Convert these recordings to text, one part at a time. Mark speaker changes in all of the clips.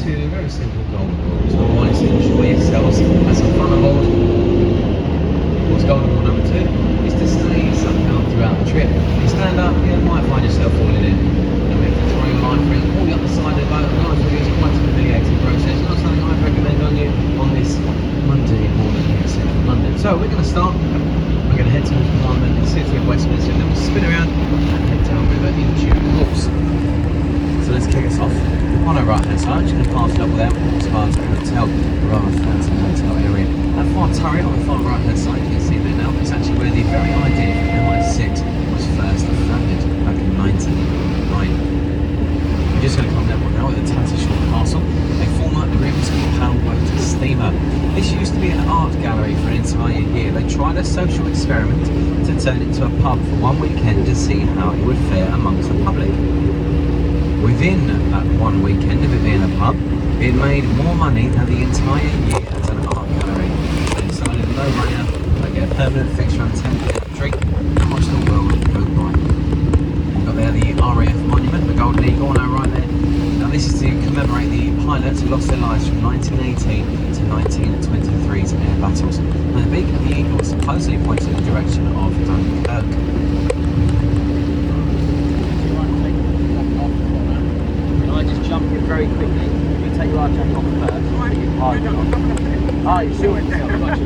Speaker 1: two very simple golden rules. Number one is to enjoy yourselves, have some fun aboard. Of course, golden rule number two is to stay somehow throughout the trip. If you stand up, you might find yourself falling in. And we have to throw your life ring, pull you up the side of the boat. Life ring is quite a humiliating process. Not something I'd recommend on you on this Monday morning here in central London. So we're going to start. We're going to head towards Parliament in the city of Westminster, and then we'll spin around and head down river in due course. So let's kick us off. On our right hand side, just going to pass it up without as far as the hotel, a rather fancy hotel area. That far turret on the far right hand side, you can see there now, it's actually where the very idea for MI6 was first founded back in 1909. We're just going to come down one now with the Tattershall Castle, a former Grimsby poundboat steamer. This used to be an art gallery for an entire year. They tried a social experiment to turn it into a pub for one weekend to see how it would fare amongst the public. Within that one weekend of it being a pub, it made more money than the entire year as an art gallery. They decided a no-brainer, they get a permanent fixture on 10th Street and watch the world go by. We've got there the RAF monument, the Golden Eagle on our right there. Now this is to commemorate the pilots who lost their lives from 1918 to 1923's air battles. And the beak of the eagle supposedly points in the direction of Dunkirk.
Speaker 2: Jump in very quickly. You take your life jacket off first. Oh, you sure? Got you.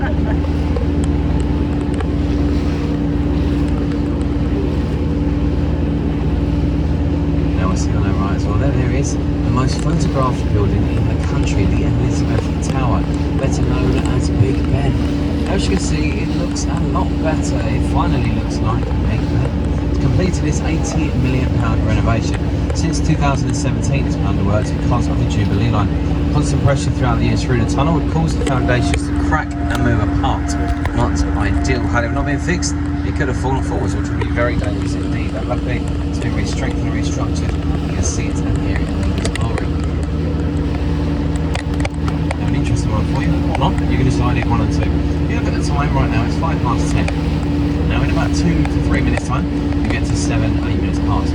Speaker 1: Now I see on our right as well. There is the most photographed building in the country, the Elizabeth Tower, better known as Big Ben. As you can see, it looks a lot better. It finally looks like Big Ben. It's completed its £80 million renovation. Since 2017 it's been under works because of the Jubilee line. Constant pressure throughout the years through the tunnel would cause the foundations to crack and move apart. Not ideal. Had it not been fixed, it could have fallen forwards, which would be very dangerous indeed. But luckily it's been re-strengthened and restructured. You can see it appearing in its glory. Now an interesting one for you, or not, you can decide either one or two. If you look at the time right now, it's 10:05. Now in about 2 to 3 minutes time, you get to 7, 8 minutes past.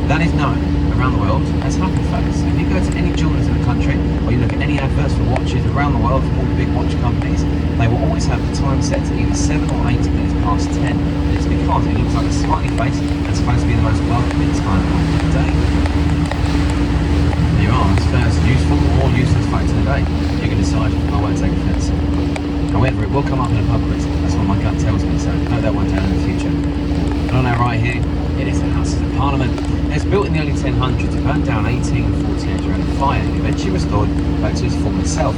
Speaker 1: That is known around the world as happy face. If you go to any jewellers in the country, or you look at any adverts for watches around the world from all the big watch companies, they will always have the time set to either 7 or 8 minutes past 10. And it's because it looks like a smiley face and supposed to be the most welcoming time of the day. There you are, it's first useful or useless fact of the day. You can decide. I won't take offence. However, it will come up in a pub quiz. That's what my gut tells me, so note that one down in the future. And on our right here, it is the Houses of Parliament. It was built in the early 1000s. It burned down 1848 during a fire and eventually restored back to its former self.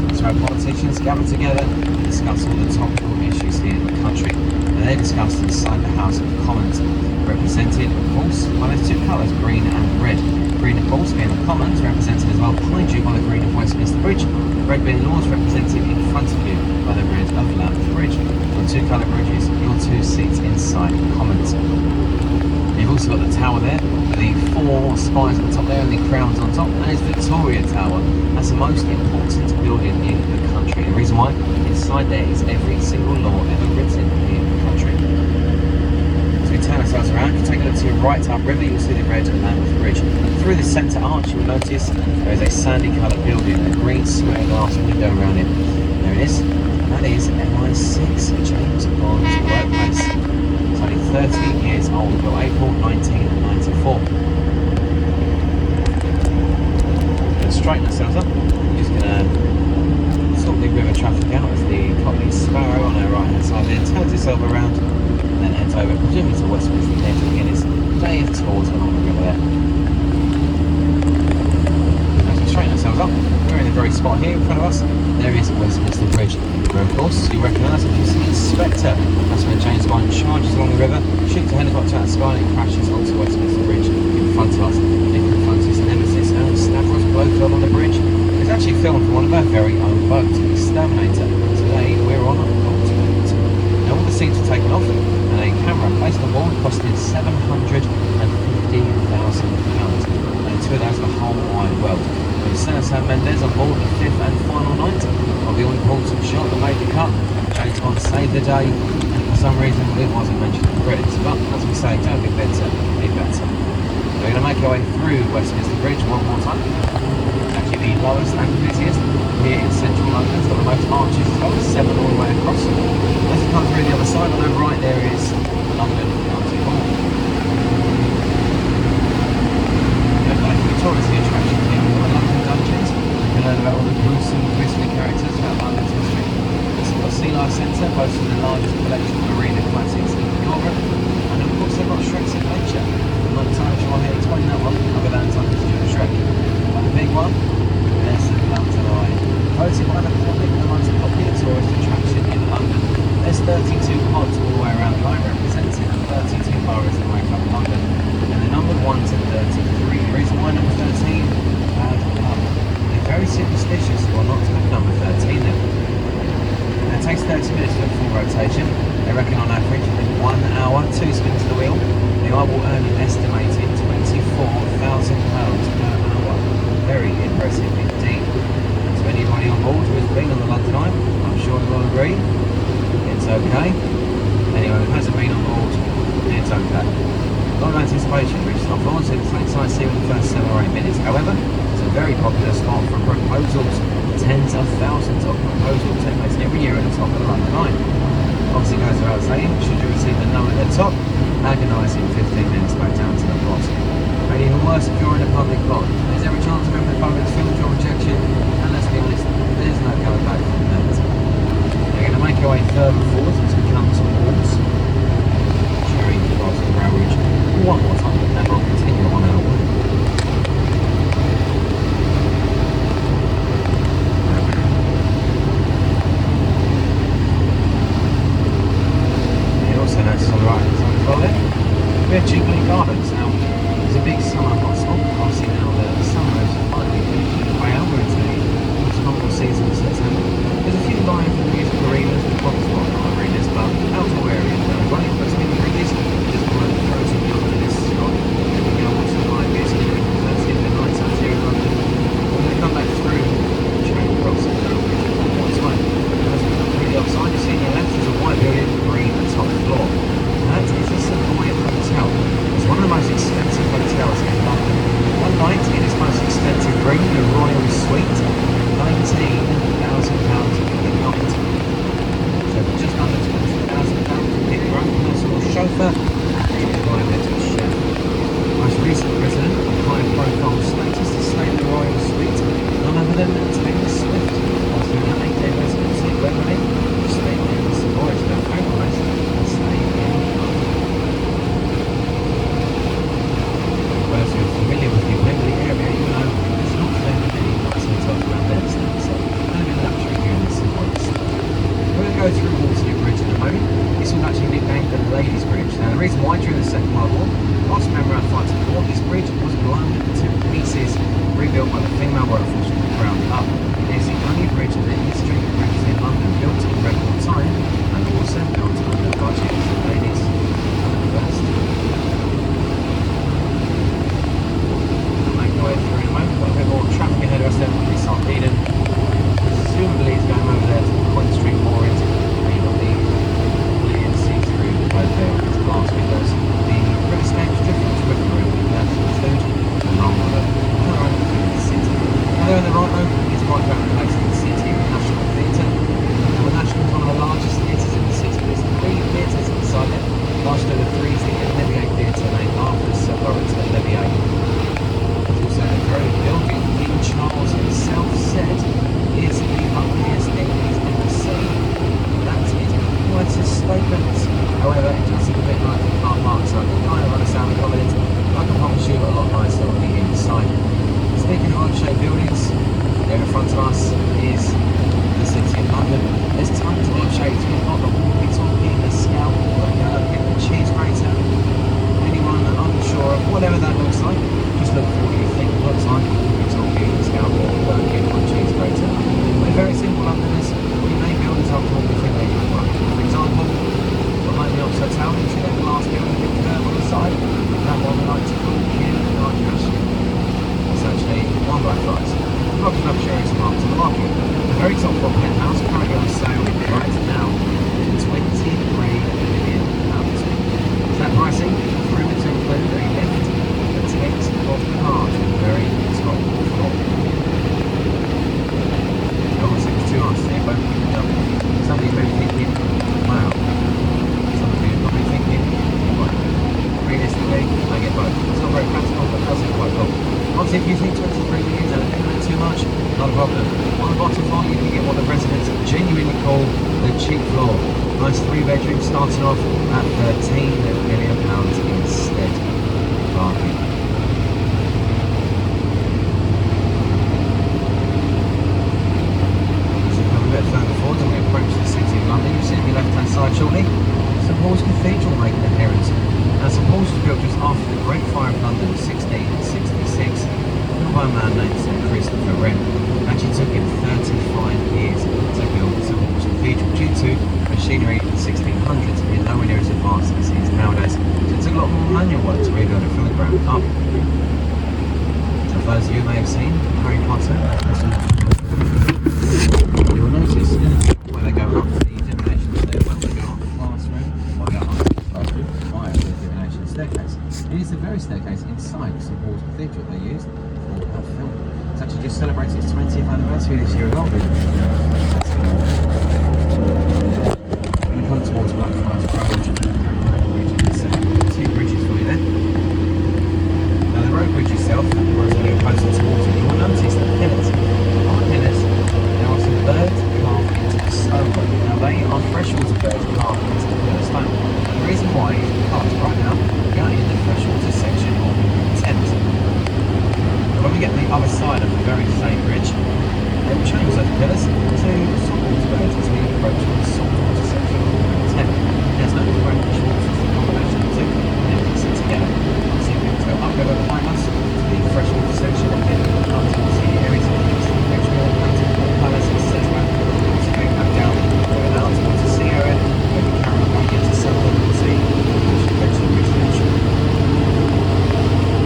Speaker 1: That's where politicians gather together and discuss all the topical issues here in the country. And they're discussed inside the House of Commons, represented, of course, by those two colours, green and red. Green, of course, being the Commons, represented as well behind you by the green of Westminster Bridge. Red being Lords, represented in front of you by the red of Lambeth Bridge. Your two coloured bridges, your two seats inside the Commons. You've also got the tower there, the 4 spires at the top there and the crowns on top, and it's Victoria Tower. That's the most important building in the country. The reason why, inside there is every single law ever written in the country. So we turn ourselves around, you take a look to your right upriver, you'll see the red Lambeth Bridge. And through the centre arch you'll notice there is a sandy coloured building, a green square glass window around it. There it is, that is MI6, James Bond's workplace. It's only 13 years old, until April 1994. Going to straighten ourselves up. We're just going to sort the river traffic out as the Cockney Sparrow on our right hand side there turns itself around and then heads over, presumably to Westminster there to begin its day of tours along the river there. As we straighten ourselves up, we're in the very spot here in front of us. There is Westminster Bridge, where of course you recognise it as the Inspector. That's when James Bond charges along the river, shoots a helicopter out of the sky and it crashes onto Westminster Bridge in front of us. In front of his nemesis and Stavros Blofeld on the bridge. It's actually filmed from one of our very own boats, the Exterminator. Today we're on a boat. Now all the seats were taken off and a camera placed on board costed £750,000. And to that's the whole wide world. Senator Sam Mendes on board the 5th and final night of the all-important shot that made the cut. James Bond saved the day, and for some reason it wasn't mentioned in the credits. But as we say, don't be better, be better. We're going to make our way through Westminster Bridge one more time. actually the lowest and busiest here in central London. It's got the most arches as well, 7 all the way across. As you come through the other side, on the right there is London County Hall. Like the touristy attraction here, we've got the London Dungeons. You can learn about all the gruesome, grisly characters about London's history. It's got a Sea Life Centre, boasting the largest collection of marina classics in Europe. And of course they've got Shrek's Adventure. I'm not entirely sure how to explain that one, other than time to do a Shrek. But the big one, there's the London Eye. Voted by the public the most popular tourist attraction in London. There's 32 pods all the way around the eye, representing 32 boroughs that make up London. And they're numbered 1 to 33. The reason why number 13? Bad luck. They're very superstitious, well not to look at number 13 then. And it takes 30 minutes for a full rotation. They reckon on average in 1 hour, 2 spins of the wheel, the eye will earn an estimated £24,000 per hour. Very impressive indeed. To anybody on board who has been on the London Eye, I'm sure you will agree, it's okay. Anyone who hasn't been on board, it's okay. A lot of anticipation reaches off on, so it's like sightseeing in the first 7 or 8 minutes. However, it's a very popular spot for proposals. Tens of thousands of proposals take place every year at the top of the London Eye. Obviously goes without saying, should you receive a no at the top, agonising 15 minutes back down to the bottom. And even worse if you're in a public lot. There's every chance a member of the public feels your rejection, and let's be honest, there's no going back from that. You're going to make your way further forward as we come towards during the Boston Rail Ridge. One more time, and then we'll continue on our way. Also notice on the right hand side as well there, we have Jubilee Gardens. Now, there's a big summer hotspot. Obviously now the summer is finally finishing way over into the autumnal season in September. There's a few live music arenas and pop spot arenas, but outdoor areas now as well. But speaking of arenas, just below the frozen under this spot, you can go watch some live music and concerts in the night times here in London. We're going to come back through Charing Cross and Rail Bridge one more time. As we come through the outside, you see on your left is a white building, green at top floor. That is a Savoy Hotel. It's one of the most expensive hotels in London. One night in its most expensive room, the Royal Suite, £19,000 per night. So for just under £20,000, you get your own personal chauffeur and your environmental chef. Most recent resident of high-profile status to stay in the Royal Suite, none other than Taylor Swift. Whilst doing an 8-day residency at Wembley, just stay there in the Savoy to their favourite place and stay in London. Those who are familiar with the Wembley area, you know there's not very many nice hotels around there to stay, so a little bit of luxury here in the Savoy. We're going to go through Waterloo Bridge in a moment. This was actually nicknamed the Ladies' Bridge. Now the reason why during the Second World War, whilst men were out fighting the war, this bridge was blown to pieces, rebuilt by the female workforce from the ground up. It is the only bridge in the history of bridges in London built in record time and also built under budget. So ladies, first. Make our way through in a moment. Got a bit more traffic ahead of us there. This on Eden. Presumably it's going over there to Queen Street Moorings. You've got the clear see-through both there with its glass windows. The River Thames difference river room that's food along with the city. Now there on the right though is right around the place in the city, the National Theatre. Now the National is one of the largest theatres in the city. There's 3 theatres inside it. Largely the 3 is the Levier Theatre named after Sir Lawrence Olivier. There's also a very building King Charles himself said is the ugliest thing he's ever seen. That is quite a statement. However, it does look a bit like a car park, so I can kind of understand the comment. I can promise you a lot nicer on the inside. Speaking of odd-shaped buildings, there in front of us is the City of London. There's tons of odd shapes. We've got the walkie-talkie, the scalpel, the galloping, the cheese grater. Anyone unsure of whatever that looks like, just look for what you think it looks like. Walkie-talkie, the scalpel, the galloping, or cheese grater. They're very simple Londoners. We may buildings are what we think they look like. For example, behind the Oxford Tower, you see that glass building with the curve on the side. That one we like to call King Arcash. It's actually one black price. Not enough sharing marks on the market. The very top floor penthouse currently on sale right now at £23 million. Is that pricing? Rumored to include a lift that takes off cars at the very top floor. say I get both. It's not very practical, but it does look quite cool. Obviously, if you think 23 years and a bit too much, not a problem. On the bottom floor, you can get what the residents genuinely call the cheap floor. Nice 3-bedroom, starting off at £13 million instead. Bargain. Further forward as we approach the city of London, you see on your left hand side shortly St Paul's Cathedral making an appearance. Now St Paul's was built just after the Great Fire of London in 1666, built by a man named St Christopher Wren. It actually took him 35 years to build St Paul's Cathedral due to machinery in the 1600s being nowhere near as advanced as it is nowadays. So it took a lot more manual work to rebuild it from the ground up. So for those of you who may have seen Harry Potter, you'll notice where they go up the divination stairwell, they go up the classroom, or go up the classroom via the divination staircase. It is the very staircase inside St Paul's Cathedral they used for that film. It's actually just celebrated its 20th anniversary this year as well. When you come towards Blackfriars Bridge, two bridges for you there. Now the road bridge itself, whereas when you're closer towards it, you will notice the pillars. On the pillars, there are some birds carved into the stone. Now they are freshwater birds carved into the pillar stone. The reason why is because right now we are in the freshwater section of the Thames. Now when we get to the other side of the very same bridge, they will change those pillars to saltwater birds as we approach the saltwater section of the Thames. There's no British waters, the combination of the two, and they mix it together. So you can go up over behind us to the freshwater section and then up towards the areas of the Exmoor, Painted Palace, etc. So going back down now towards the sea area, where we carry on going into Southern Sea, which is eventually reach the ocean.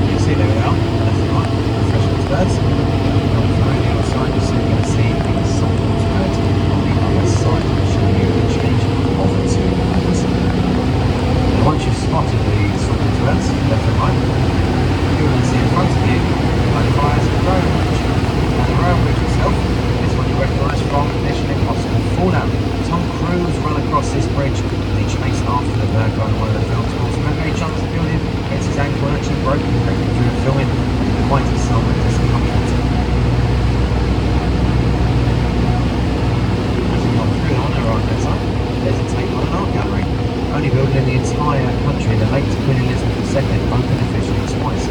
Speaker 1: You can see there we are, left and right, the freshwater birds. On the other side, you're soon going to see the saltwater birds on the other side, showing you the change of the two birds. Now once you've spotted the saltwater birds, left and right, you're going to see in front of you Blackfriars Road Bridge. Now the rail bridge itself is what you recognise from Mission Impossible Fallout. Tom Cruise ran across this bridge and he chased after the bad guy in one of the films. Remember he jumped the building, gets his ankle and actually broke him through the filming, and the mighty son went discomfort. As you come through on the right hand side, there's a take on an art gallery. Only building in the entire country, the late Queen Elizabeth II opened officially twice.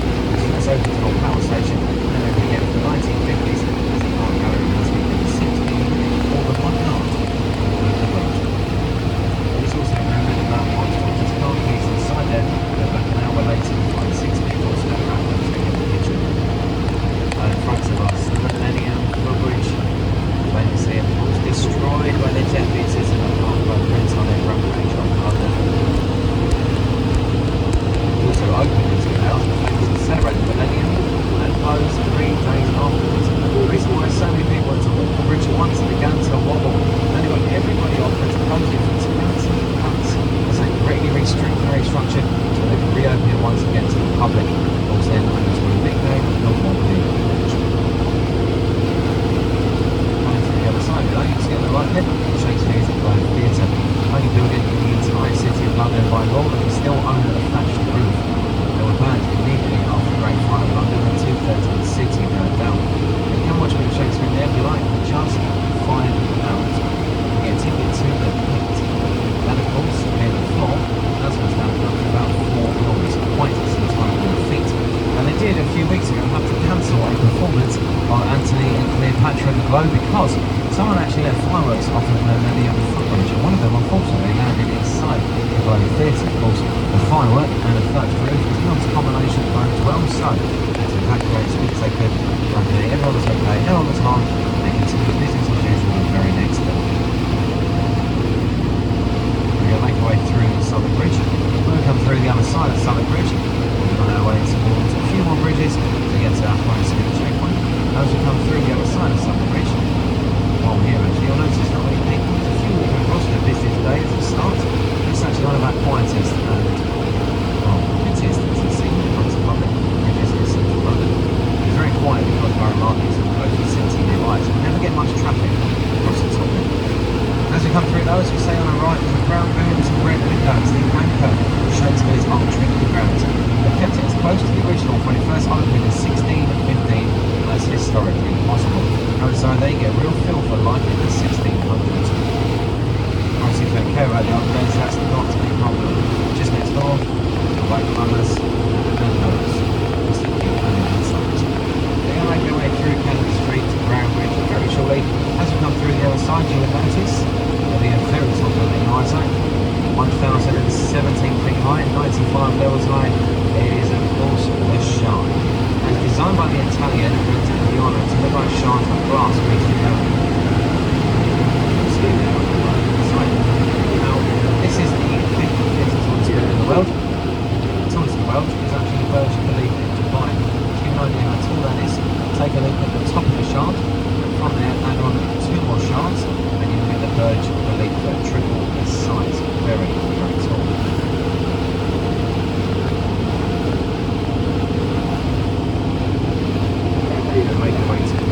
Speaker 1: It's open to Old Power Station and then again in the 1950s as the art gallery has been seen to be all the modern art all over the world. It's also remembered about Monsters car keys inside there that back an hour later we find 6 people still around them in the kitchen. In front of us, the Millennium Footbridge, famously of course destroyed by the jet beaters and the half by Prince on their rampage on London. Also opened in 2000, famously celebrated the Millennium and closed 3 days afterwards. The reason why so many people went to walk the bridge at once and began to wobble, and they got everybody offered to close it for £20 as they greatly very structured so they can reopen it once again to the public. Also then known as one big day, not one big bridge. Coming to the other side below, you can see on the right here, Shakespeare's Globe Theatre. Only building in the entire city of London by law that is still owned a thatched roof. They were burned immediately after the Great Fire of London and 2/3 of the city burned down. You can watch me Shakespeare there if you like, for just £5. You get a ticket to the pit. And of course, near the floor, that's what's down to about 4 floors, quite some time on your feet. And they did a few weeks ago have to cancel a performance by Antony and Cleopatra at the Globe because someone actually let fireworks off of the Millennium Footbridge, and one of them unfortunately landed inside the Globe Theatre. Of course, the firework and a was opened in 1615 as historically possible. And so they get a real feel for life in the 1600s. Obviously, if they care about the old days, that's not a big problem. Just next door, the white colours and those. Just a few sides. They're going to make their way through Canada Street to Brown Bridge very shortly. As we come through the other side, you will notice there'll be a very tall building in eyesight. 1,017 feet high, 95 levels high. It is, of course, the Shard. And designed by the Italian Antonio Piano to look like shards of glass beneath the building. Now, this is the 50th tallest building in the world. The tallest in the world is actually the Burj Khalifa in Dubai. To give an idea how tall that is, take a look at the top of the Shard. From there, add on 2 more shards, and you'll get the Burj Khalifa triple the size. Very, very tall. Make your way to the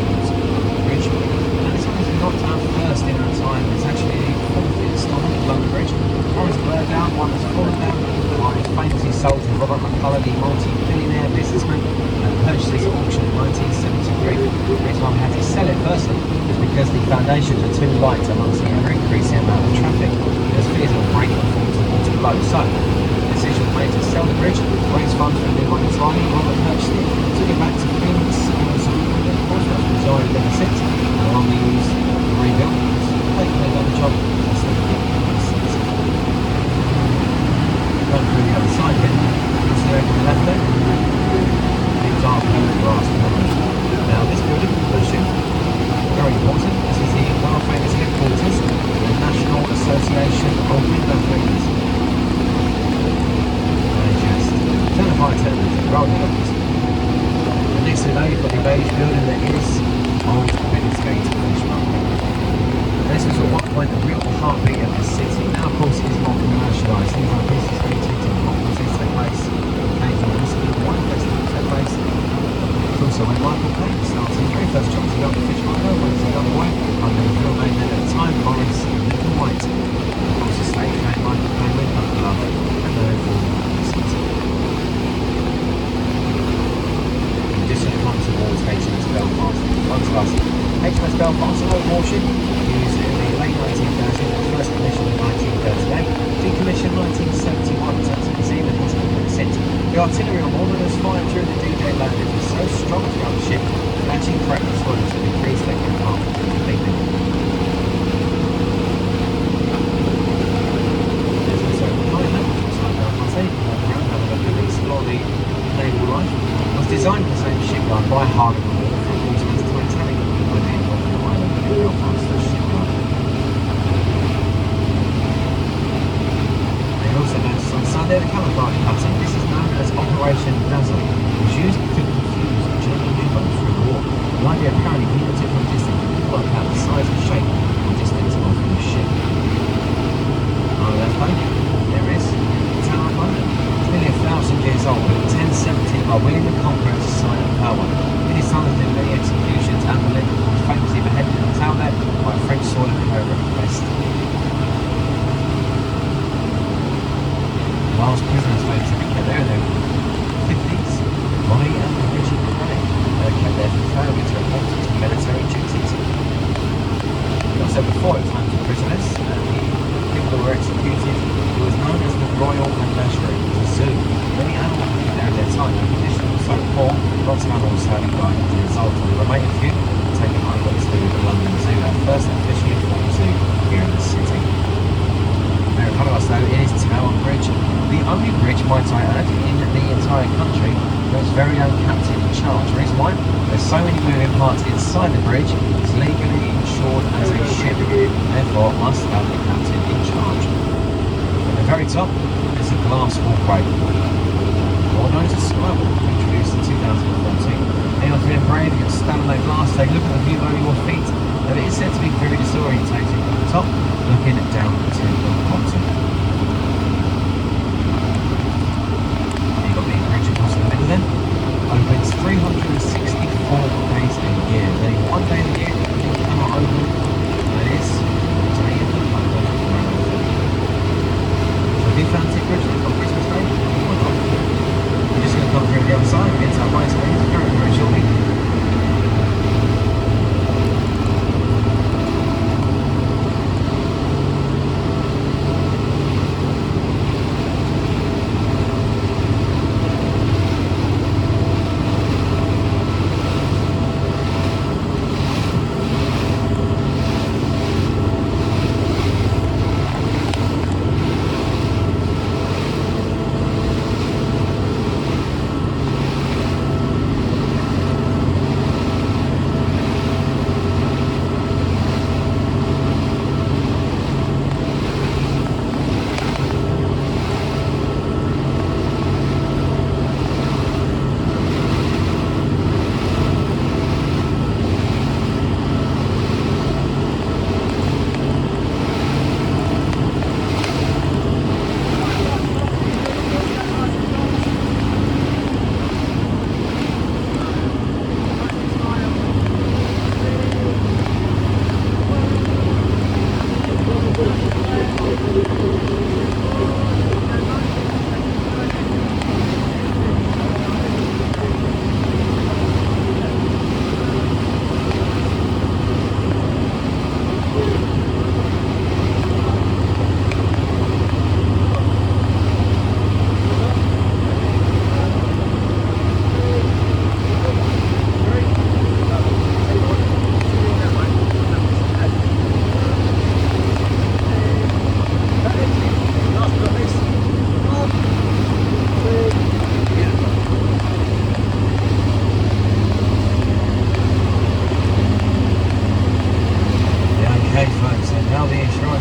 Speaker 1: bridge, and this one is not our first in our time. It's actually the 4th installment of London Bridge. One was burned down, one was fallen down. One was famously sold to Robert McCullough, the multi-billionaire businessman, and purchased this auction in 1973. The reason why we had to sell it firstly is because the foundations are too light amongst the ever-increasing amount of traffic. There's fears of breaking and falling to the water below. So, the decision was made to sell the bridge, raise funds for a new one. Army, Robert purchased it, took it back to Thames, resided ever since, and along the years to rebuild. They've done the job. Going through the other side again, you see over the left there, big dark glass building. Now this building, very important, this is the world famous headquarters of the National Association of Window Cleaners. And just turn the fire turn, roll the office. Next to that, you've got the beige building that is old Venice Gate French market. This was at one point the real heartbeat of the city. Now, of course, it is more commercialised. Things like business meetings and conferences take place. Occasionally, also the wine festival take place. It's also when Michael Caine started his very first job to go to fish market, when he got away under the film name at the time, Morris Little White. Of course, the stage name Michael Caine with Uncle Love and known for the city. Towards HMS Belfast. Onto us. HMS Belfast, an old warship, used in the late 1930s, was first commissioned in 1938, decommissioned in 1971, so it's even has been since. The artillery on board was fired during the D-Day landing was so strong throughout the ship, that actually cracked the spoilers to increase their compartment completely. There's also a liner, just like Belfast, you can walk around, have a look and explore the naval life. Designed in the same shipyard by Harvard from Portsmouth's Titanic when they involved in the island of Belfast shipyard. They also noticed on Sunday the camouflage pattern. This is known as Operation Dazzle. It was used to confuse German U-boats through the war. The idea apparently viewed it from distance to work out the size and shape and distance of the ship. On the left hand, there is the Tower of London. Nearly 1,000 years old, 1017 by William the Conqueror's sign of power. In his time, there were many executions, and the legend was famously beheaded in the town there by a French sword and her request. Whilst prisoners famously be kept there in their 50s, Molly and Richard Craig were kept there for failure to report to military duties. Also, before it was time for prisoners, the people that were executed, it was known as the Royal Menagerie. It was a zoo. Many animals lived there at their time. The condition was so poor, lots of animals sadly died as a result. And the remaining few were taken over to the London Zoo, our first officially formed zoo here in the city. Now, in front of us though is Tower Bridge, the only bridge, might I add, in the entire country with its very own captain in charge. The reason why? There's so many moving parts inside the bridge, it's legally insured as a ship, therefore must have a captain in charge. At the very top is a glass walkway, or known as a skywalk, introduced in 2014. Anyone feeling brave, you can stand on that glass, take a look at the view over your feet, and it is said to be very disorientating from the top, looking down to the bottom. You've got the bridge across the middle then, opens 364 days a year. There's only one day of the year it cannot open, and that is the day of the London Marathon. So if you fancy bridge on Christmas Day, why not? We're just going to come through the other side, get to high speeds very, very shortly.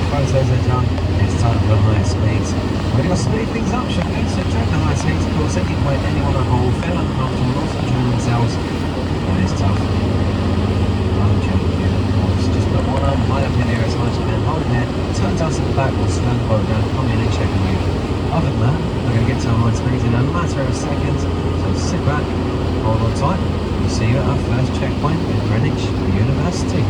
Speaker 1: Photos are done, it's time for higher speeds. We're going to speed things up, shall we? So during the high speeds, of course, any point anyone at all feel uncomfortable, not enjoying themselves, that is tough. I'm joking, of course. Just put one arm high up in the air as high as you can, hold it there, turn to the back or slow the boat down, come in and check and move. Other than that, we're going to get to our high speeds in a matter of seconds, so sit back, hold on tight, we'll see you at our first checkpoint in Greenwich University.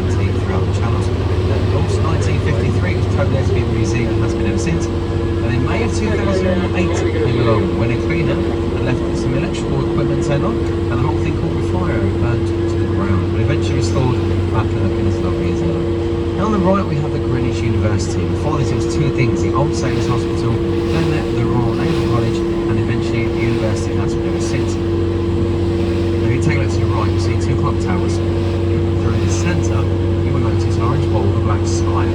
Speaker 1: TNT throughout the channels. Of course, 1953 was towed there to be a museum and has been ever since. And in May of 2008 came along when a cleaner had left some electrical equipment turned on and the whole thing caught on fire and burned to the ground, but eventually restored back and looking as lovely as ever. And on the right we have the Greenwich University. Before this it was two things, the Old Sailors Hospital, then the Royal Naval College, and eventually the university, and that's been ever since. Now if you take a look to the right, you see two clock towers. Through the centre, you will notice an orange ball with a black spire.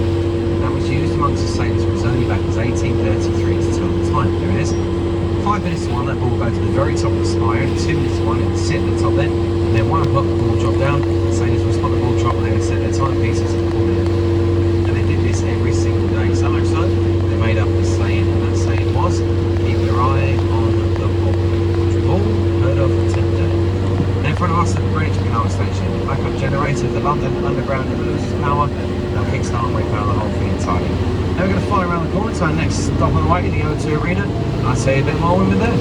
Speaker 1: That was used amongst the sailors, but was only back as 1833 to tell the time. There it is. 5 minutes to 1, that ball will go to the very top of the spire, and 2 minutes to 1, it will sit at the top then, and then 1 o'clock, the ball will drop down, the sailors will spot the ball drop, and they will set their timepieces accordingly. And they did this every single day, so much so, they made up the saying, and that saying was, keep your eye on the ball, which we've all heard of today. And in front of us, the Greenwich Power Station, the backup generator of the London Underground never loses power, they'll kickstart and repower the whole thing entirely. Now we're going to fly around the corner to our next stop on the way to the O2 Arena, and I'll tell you a bit more when we're there.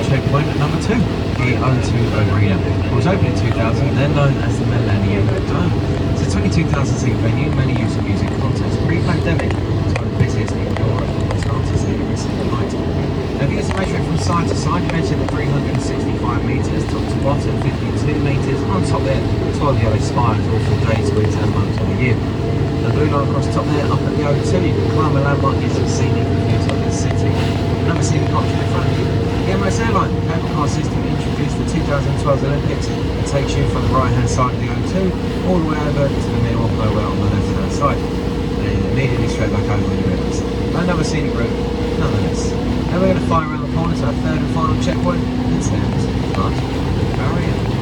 Speaker 1: Checkpoint number 2, the O2 Arena. It was opened in 2000, then known as the Millennium Dome. It's a 22,000 seat venue, mainly used for music concerts. Pre-pandemic, it's one of the busiest in Europe. It's not to see every single night. Now, if you get to measure it from side to side, you mentioned the 365 metres, top to bottom, 52 metres. On top there, 12 yellow spires, all for days, weeks and months of the year. The blue line across the top there, up at the O2, you can climb a landmark, get some scenic views of the city. Another scenic option in front of you. The Emirates Airline cable car system introduced the 2012 Olympics. It takes you from the right hand side of the O2 all the way over to the middle of nowhere on the left hand side. And it immediately straight back over on your reverse. Another scenic route, nonetheless. Now we're going to fire around the corner to our third and final checkpoint, the Thames Flood Barrier.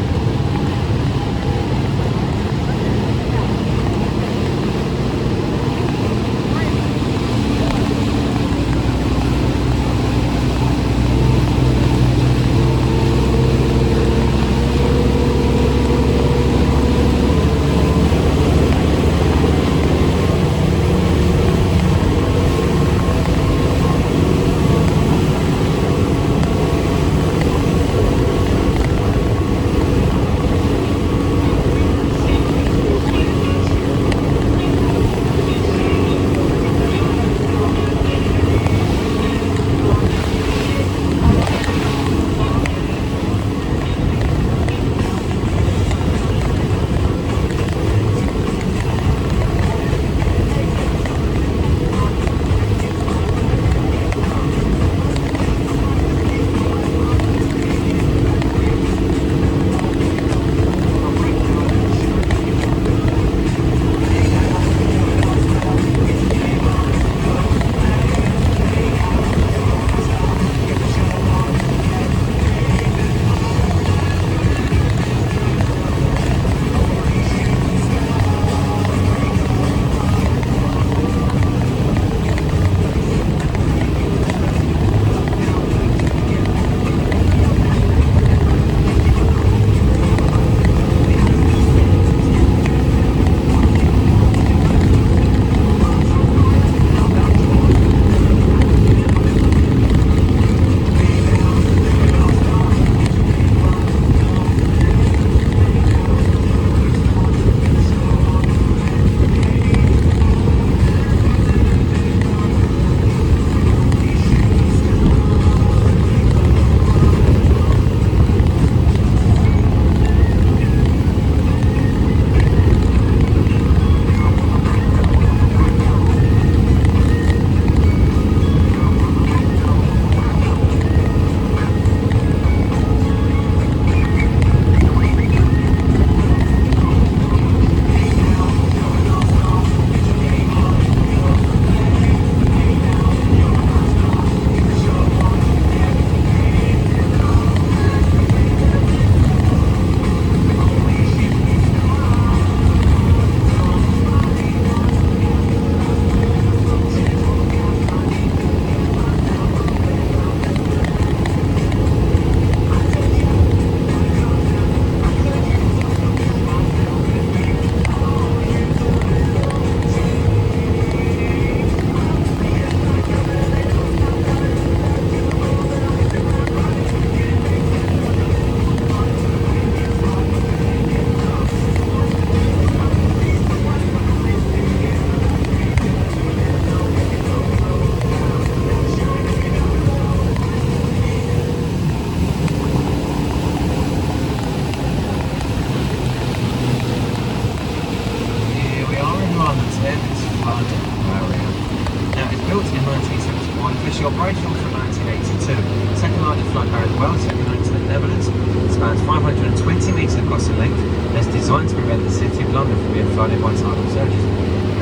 Speaker 2: officially operational from 1982. Second largest flood barrier in the world, second only to the Netherlands. It spans 520 metres across in length and is designed to prevent the city of London from being flooded by tidal surges.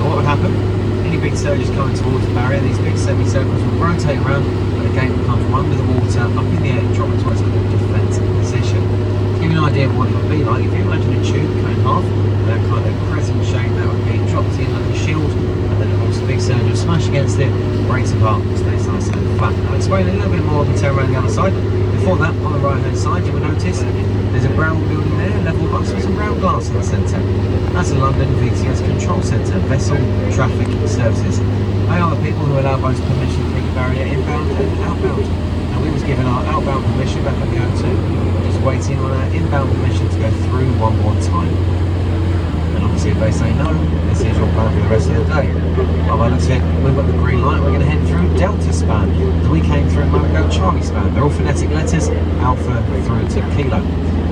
Speaker 2: Now what would happen? Any big surges coming towards the barrier, these big semicircles would rotate around and the gate would come from under the water, up in the air and drop into what's called defensive position. To give you an idea of what it would be like, if you imagine a tube cut in half, that kind of crescent shape, that would be dropped in like a shield, and then of course the big surge will smash against it, breaks apart, and stays nice and flat. I'll explain a little bit more if we turn around the other side. Before that, on the right hand side, you will notice there's a brown building there, level box with some brown glass in the centre. That's a London VTS Control Centre, Vessel Traffic Services. They are the people who allow both permission through the barrier inbound and outbound. Now we was given our outbound permission back at the O2, just waiting on our inbound permission to go through one more time. And obviously if they say no, this is your plan for the rest of the day. Well, by the looks of it, we've got the green light, we're going to head through Delta span. As we came through a moment ago, Charlie span. They're all phonetic letters, Alpha through to Kilo.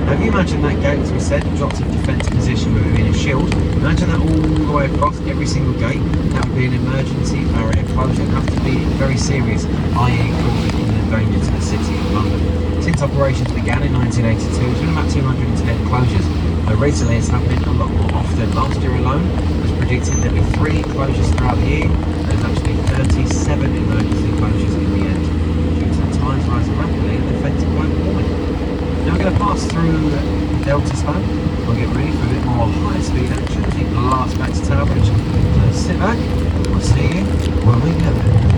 Speaker 2: Now if you imagine that gate, as we said, dropped in defensive position with it being a shield, imagine that all the way across every single gate, that would be an emergency barrier closure. It would have to be very serious, i.e. causing an danger to the city of London. Since operations began in 1982, there's been about 210 closures. Recently it's happening a lot more often. Last year alone, it was predicted there'd be 3 closures throughout the year, and actually 37 emergency closures in the end due to the tides rising rapidly and the effect of global warming. Now we're going to pass through Delta Span. We'll get ready for a bit more high-speed action. Keep the last back to Tower Bridge. So sit back. We'll see you when we get there.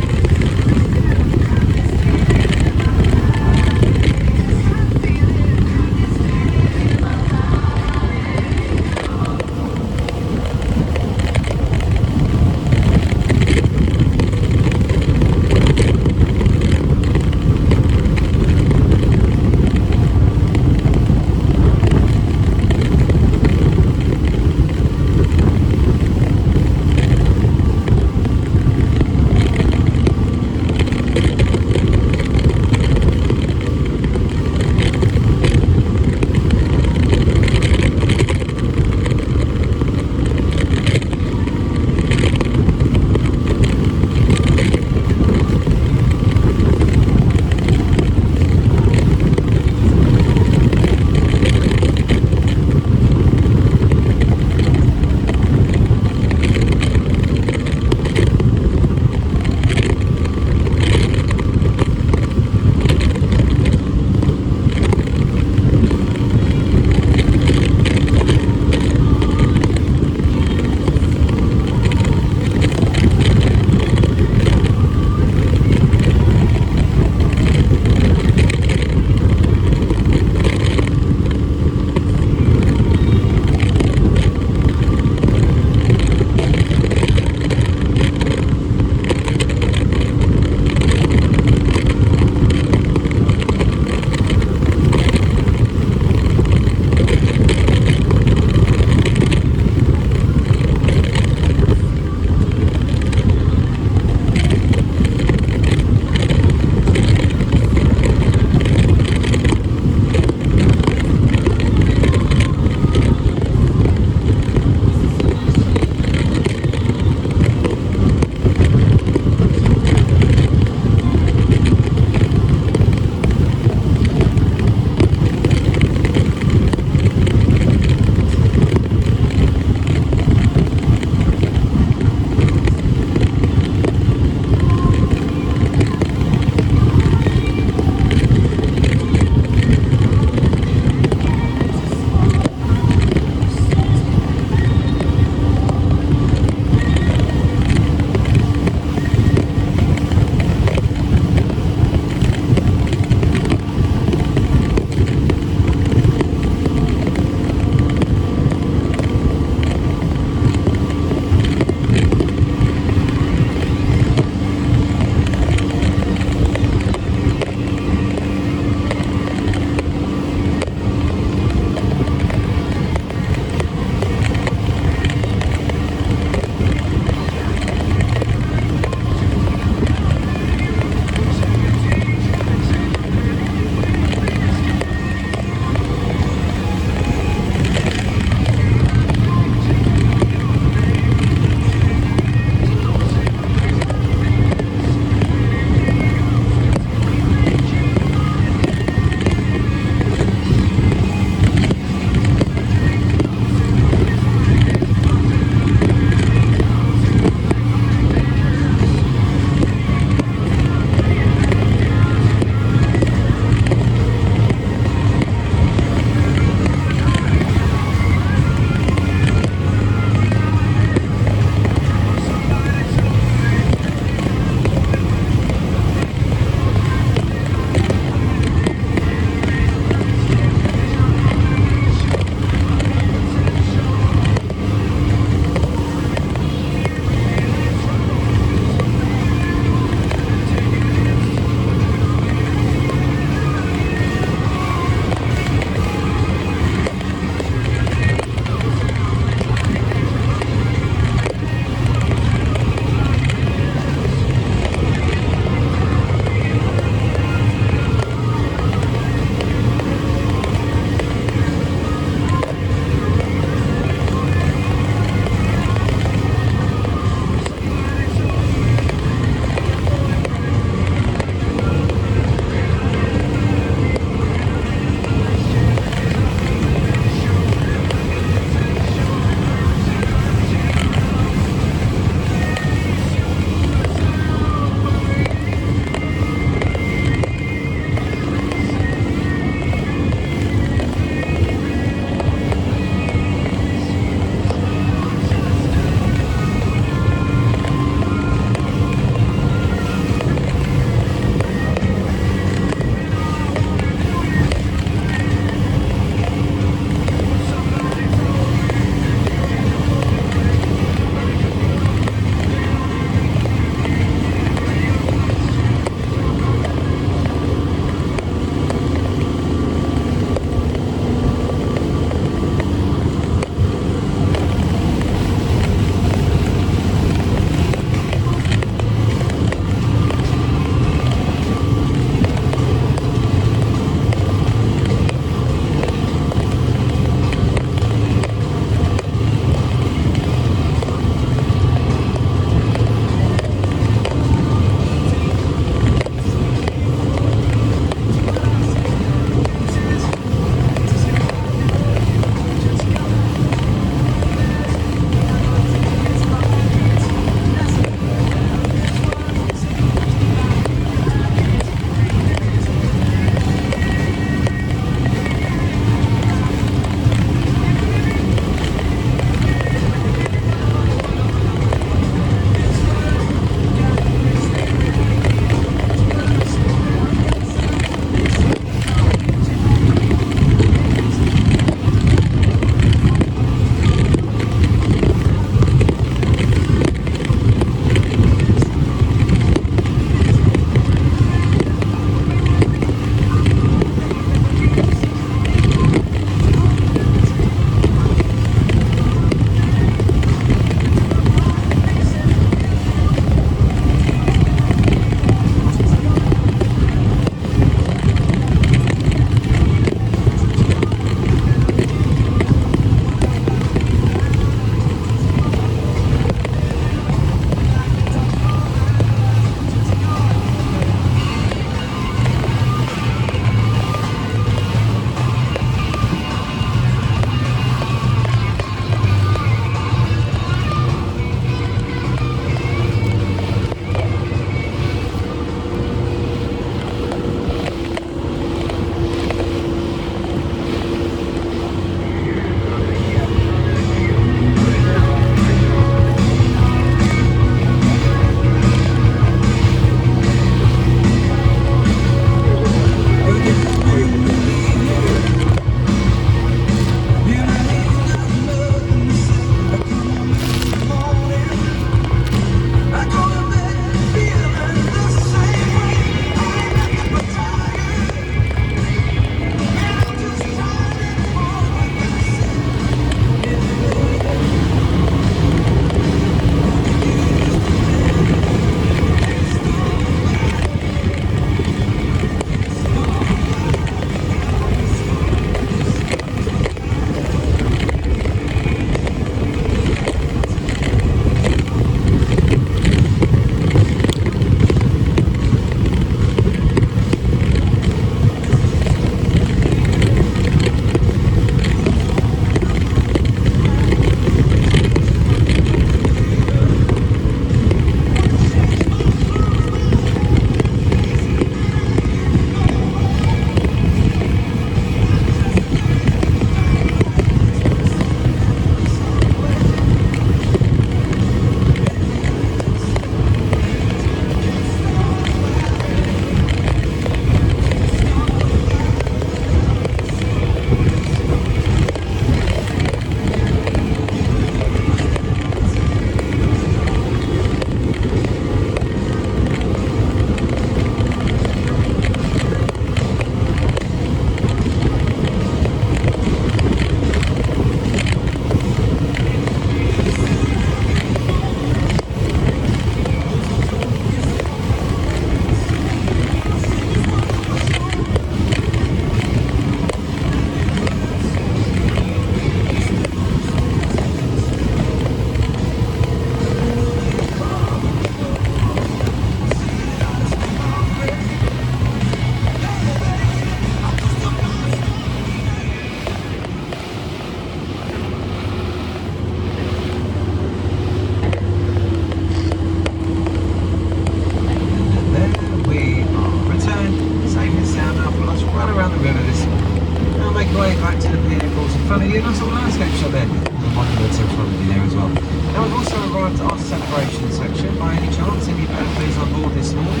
Speaker 2: nice little landscape shot there. The monuments in front of you there as well. Now we've also arrived at our celebration section. By any chance, any birthdays on board this morning?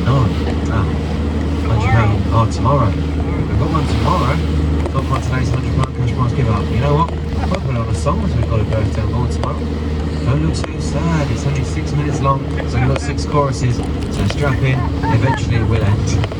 Speaker 2: No. £100. Oh, tomorrow. We've got one tomorrow. Got one today's £100 cash prize give up. You know what? We'll put it on a song as we've got a birthday on board tomorrow. Don't look so sad. It's only 6 minutes long, so we've got 6 choruses. So strap in. Eventually it will end.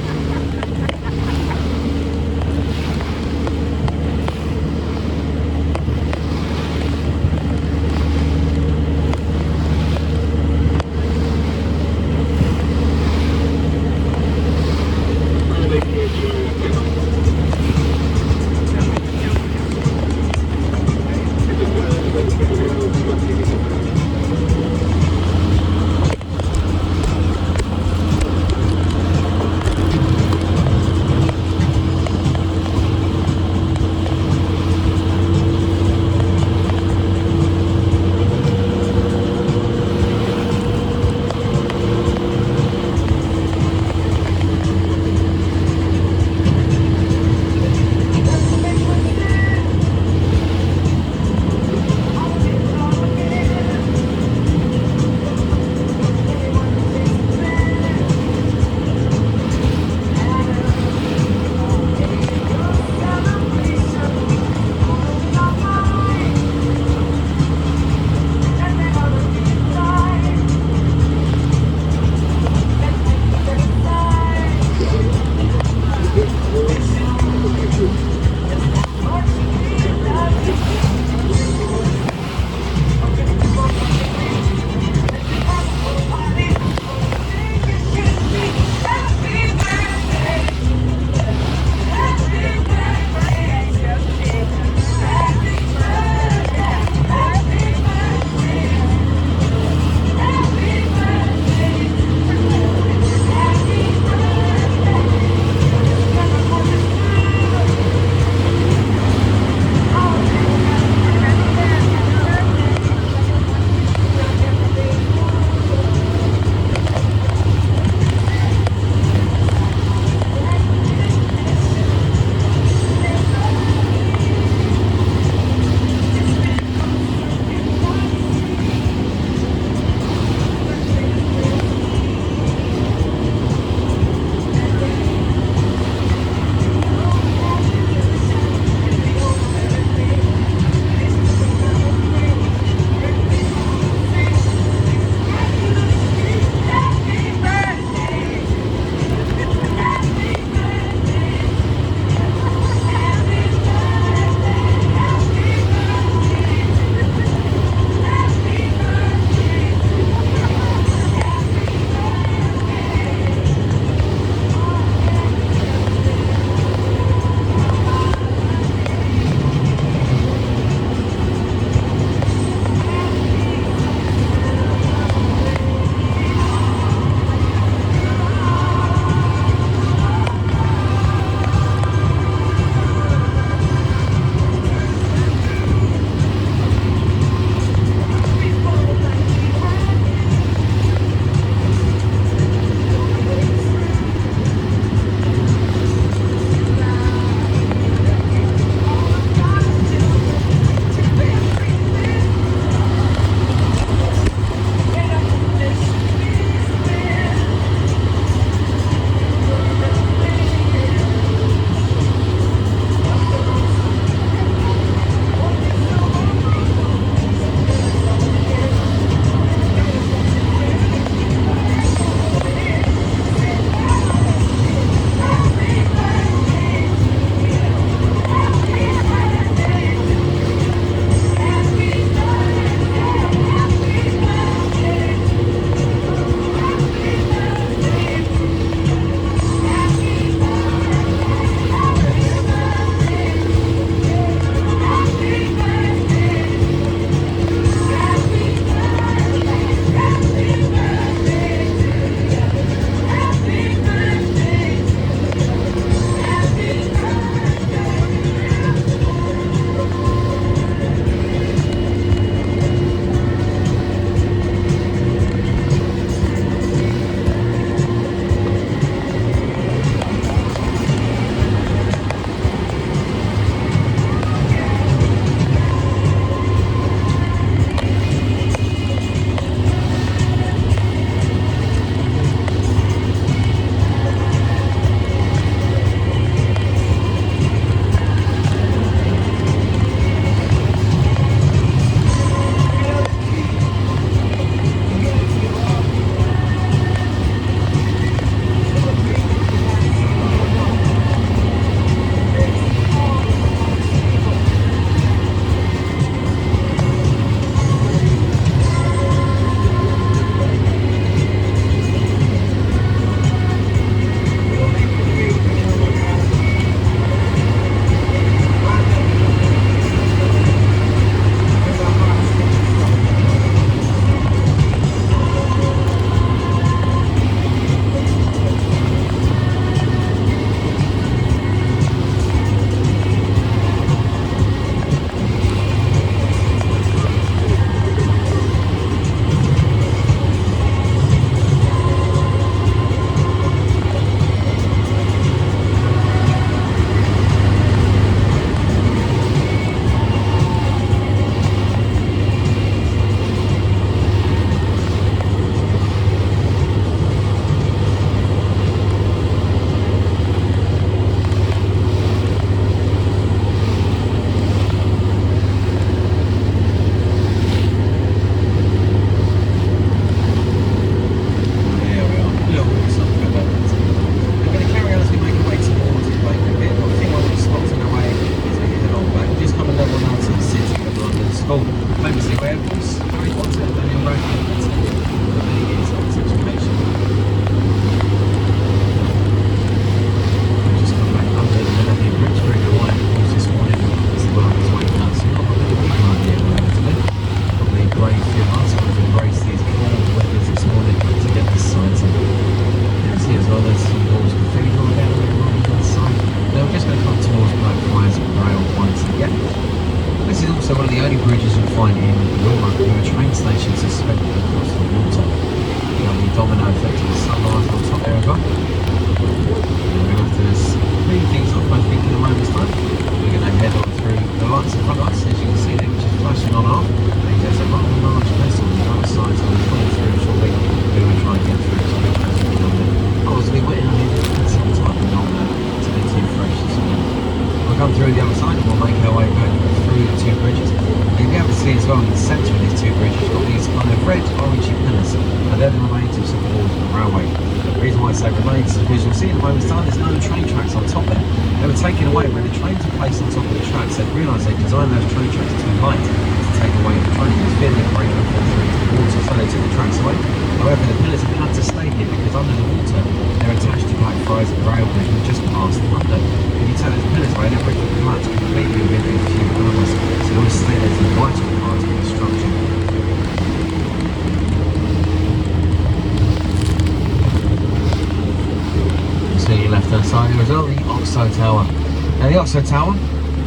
Speaker 2: through the other side and we'll make our way back through the two bridges. You'll be able to see as well in the centre of these two bridges, you've got these kind of red, orangey pillars, and they're the remains of support the railway. The reason why I say remains is because you'll see in a moment's time there's no train tracks on top there. They were taken away when the trains were placed on top of the tracks. They've realised they designed those train tracks too light to take away the train. It was feeling a break and fall through into the water, so they took the tracks away. However, the pillars have had to stay here because under the water they're attached to Blackfriars rail bridge. We've just passed under. If you take those pillars away, the bridge will collapse completely within a few hours. So they want to stay there as a vital part of the structure. Your left hand side here as well, the Oxo Tower. Now the Oxo Tower,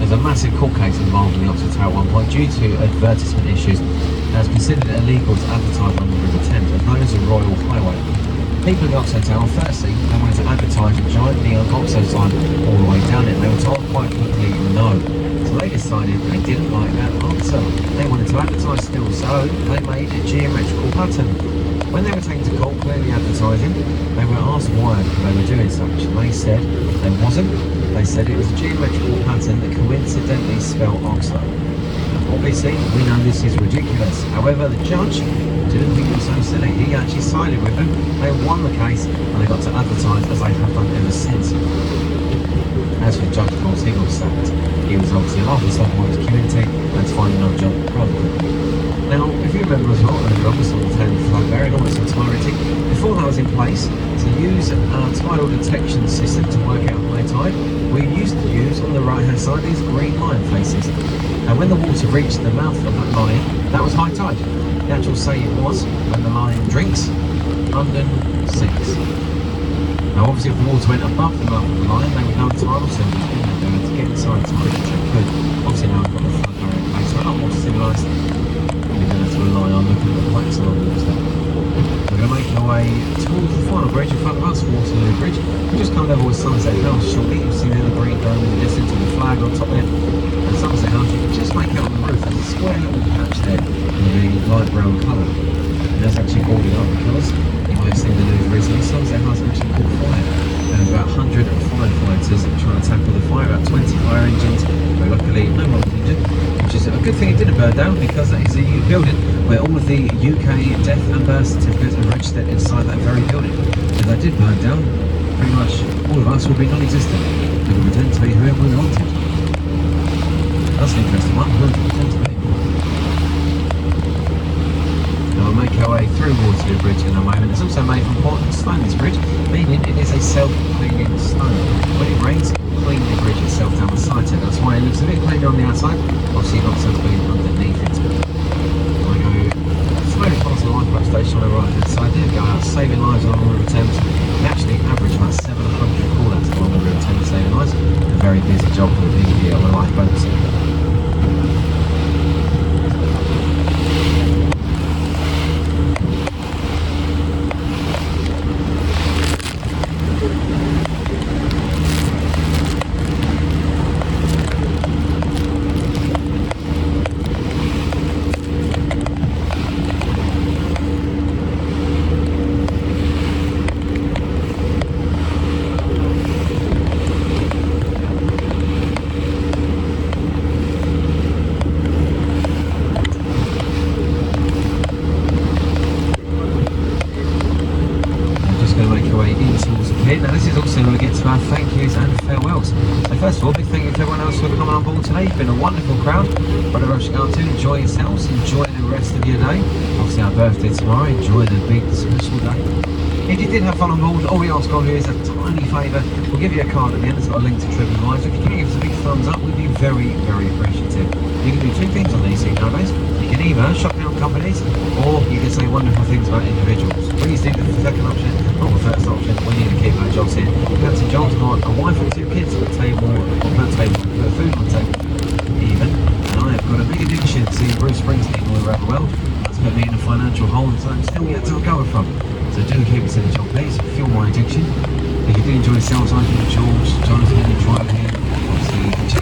Speaker 2: there's a massive court case involved in the Oxo Tower at one point due to advertisement issues. Now it's considered illegal to advertise on the River Thames, as known as a royal highway. People in the Oxo Tower, firstly, they wanted to advertise a giant neon Oxo sign all the way down it. They were told quite quickly no. So they decided they didn't like that answer. They wanted to advertise still, so they made a geometrical pattern. When they were taken to court, clearly advertising, they were asked why they were doing such. They said they wasn't. They said it was a geometrical pattern that coincidentally spelled Oxo. Obviously, we know this is ridiculous. However, the judge didn't think it was so silly. He actually sided with them. They won the case and they got to advertise as they have done ever since. As for the judge, of course, he got sacked. He was obviously laughing stuff on his community and to find another job rather quickly. Now, if you remember as well, the office on the Thames flag there in all its entirety, before that was in place, to use our tidal detection system to work out high tide, we used to use on the right hand side these green line faces. And when the water reached the mouth of that line, that was high tide. The actual saying was, when the line drinks, London sinks. Now obviously if the water went above the mouth of the line, they would know the tidal surges to get inside as quick as they could. Obviously now we've got the flood barrier in place, we're a lot more civilised. We're going to rely on looking at the lights along the water. We're going to make our way towards the final bridge in front of us, Waterloo Bridge. We'll just come level with Somerset House shortly. You'll see there the green dome in the distance and the flag on top there. And Somerset House, you can just make out on the roof, there's a square little patch there in the light brown colour. And that's actually boarded up because you might have seen the news recently, Somerset House actually caught fire. There's about 100 firefighters trying to tackle the fire, about 20 fire engines, but luckily no one was injured, which is a good thing it didn't burn down because that is a building where all of the UK death and birth certificates are registered inside that very building. If that did burn down, pretty much all of us would be non-existent. We would pretend to be whoever we wanted. That's an interesting one, who would pretend to be? We'll make our way through Waterloo Bridge in a moment. It's also made from Portland stone, this bridge, meaning it is a self-cleaning stone. When it rains, it will clean the bridge itself down the side. So that's why it looks a bit cleaner on the outside, obviously not so clean underneath it. I go slowly past the lifeboat station on the right hand side, there go out saving lives along the River Thames. We actually average about 700 call-outs along the River Thames saving lives. A very busy job for the people on the lifeboats. Now this is also where we get to our thank yous and farewells. So first of all, big thank you to everyone else for coming on board today. It's been a wonderful crowd. What a rushing out to. Enjoy yourselves, enjoy the rest of your day. Obviously our birthday tomorrow, enjoy the big special day. If you did have fun on board, all we ask of you is a tiny favour. We'll give you a card at the end, it's got a link to TripAdvisor. If you can give us a big thumbs up, we'd be very, very appreciative. You can do two things on these things nowadays. You can either shop down companies, or you can say wonderful things about individuals. Please do the second option, not the first option. We need to keep our jobs here. Fancy John's got a wife and two kids at the table, or per table, put food on the table, even. And I have got a big addiction to Bruce Springsteen all around the world. That's put me in a financial hole, and so I'm still yet to recover from. So do keep us in the job, please. Fuel my addiction. If you do enjoy sales, I think George, Jonathan, and Tryon here, obviously you can check